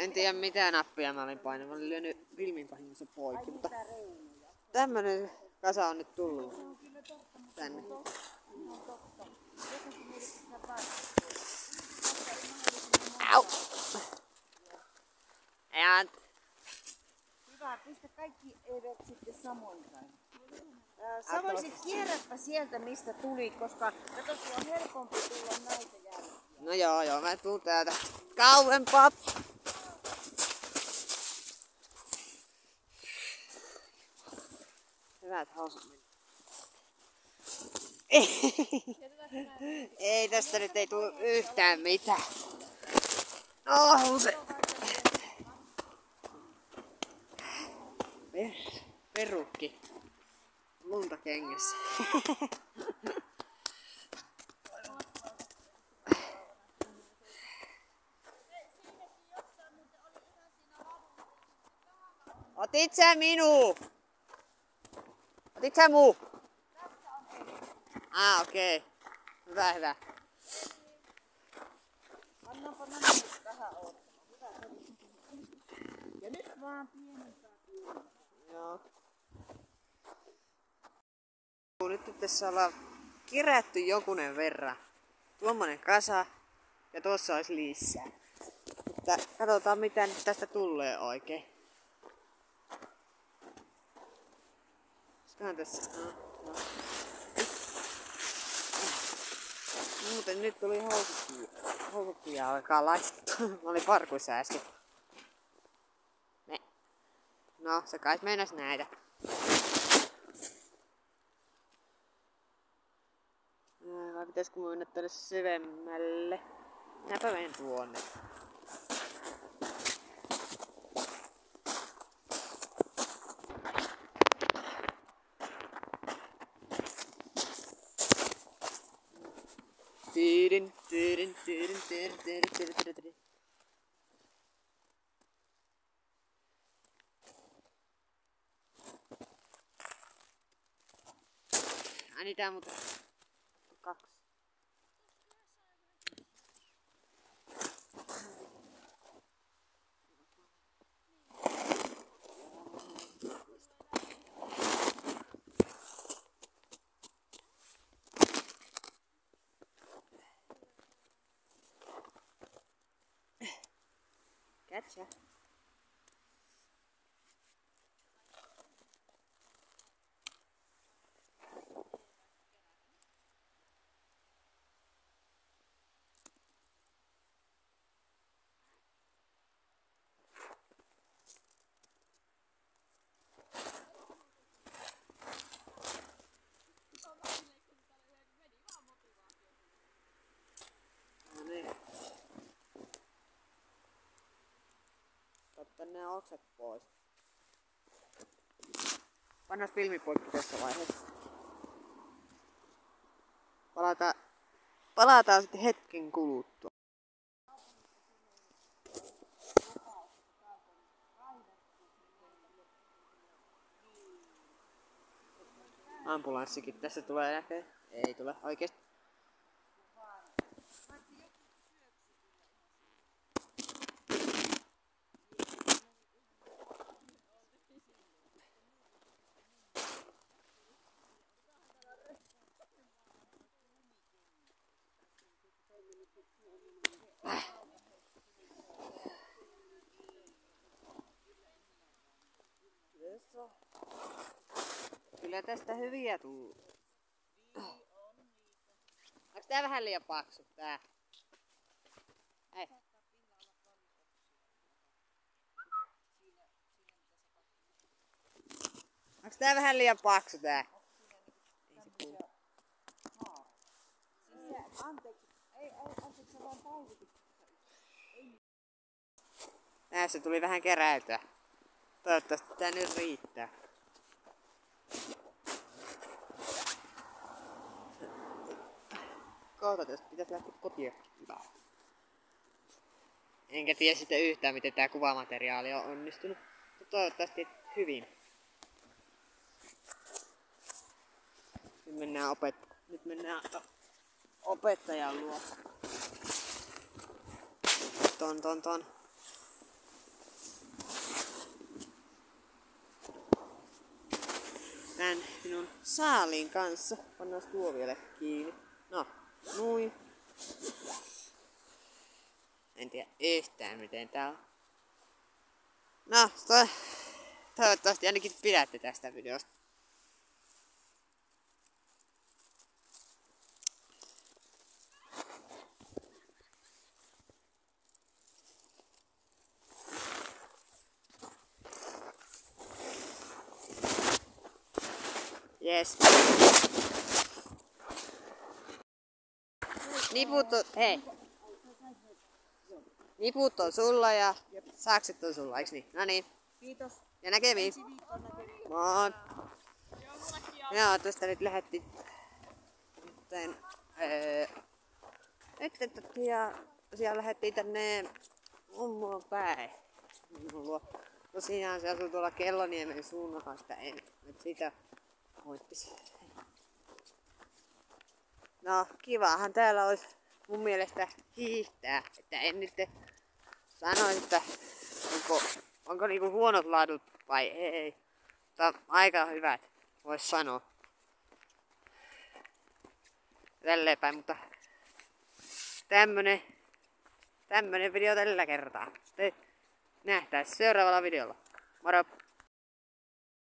En tiedä mitä nappia mä olin painanut. Mä olin lyönyt filmin vahingossa poikki, mutta tämmönen kasa on nyt tullut tänne. Au! Hyvä, pistä kaikki eivät sitten samoin päin. Samoin sit kierräpä sieltä mistä tuli, koska kato, sulla on helpompi tulla näitä jälkiä. No joo, mä tuun täältä kauempaa. Hyvät housut meni. Ei tästä nyt ei tule yhtään mitään. No se. Perukki. Lunta kengessä. Otit sä minuu? Otit sä muu? Okei. Okay. Hyvä. Annaanpa nämä nyt vähän ottamaan. Ja nyt vaan pienempää. Joo. Nyt tässä ollaan kerätty jokunen verran. Tuommoinen kasa ja tuossa olisi lisää. Mutta katsotaan mitä nyt tästä tulee oikein. Olisikohan tässä? No. Muuten nyt tuli housuttuja alkaa laittaa. Mä olin parkuissa äsken. No, se kai meinas näitä. Vai pitäisikö mennä tänne syvemmälle? Minäpä menen tuonne. Tiidin. Ai niin tää muuten 2. Gotcha. No niin. Otta nää oksat pois. Pannaan filmi poikki tässä vaiheessa. Palataan sitten hetken kuluttua. Ambulanssikin tässä tulee näkee. Ei tule oikeesti. Kyllä tästä hyviä tullut. Onks tää vähän liian paksu tää? Ei. Onks tää vähän liian paksu tää? Näissä tuli vähän keräiltyä. Toivottavasti tää nyt riittää. Kohta tästä pitäisi lähteä kotiin. Enkä tiedä sitten yhtään miten tää kuvamateriaali on onnistunut. Mutta toivottavasti hyvin. Nyt mennään opettajan luo. Ton. tän minun saaliin kanssa. Pannaan tuo vielä kiinni. No, noin. En tiedä yhtään miten tää on. No, toivottavasti ainakin pidätte tästä videosta. Yes. Niput on sulla ja sakset on sulla, eiks niin? No niin. Kiitos. Ja näkemiin. Moi. Joo, tästä nyt lähettiin. Nyt tosiaan lähettiin tänne mummoon päin. Tosiaan se asuu tuolla Kelloniemen suunnalla, että en nyt sitä moittisi. No, kivahan täällä olisi mun mielestä hiihtää, että en nyt sano, että onko niinku huonot laadut vai ei. Mutta aika hyvät, vois sanoa. Tälleen päin, mutta tämmönen video tällä kertaa. Sitten nähdään seuraavalla videolla. Moro!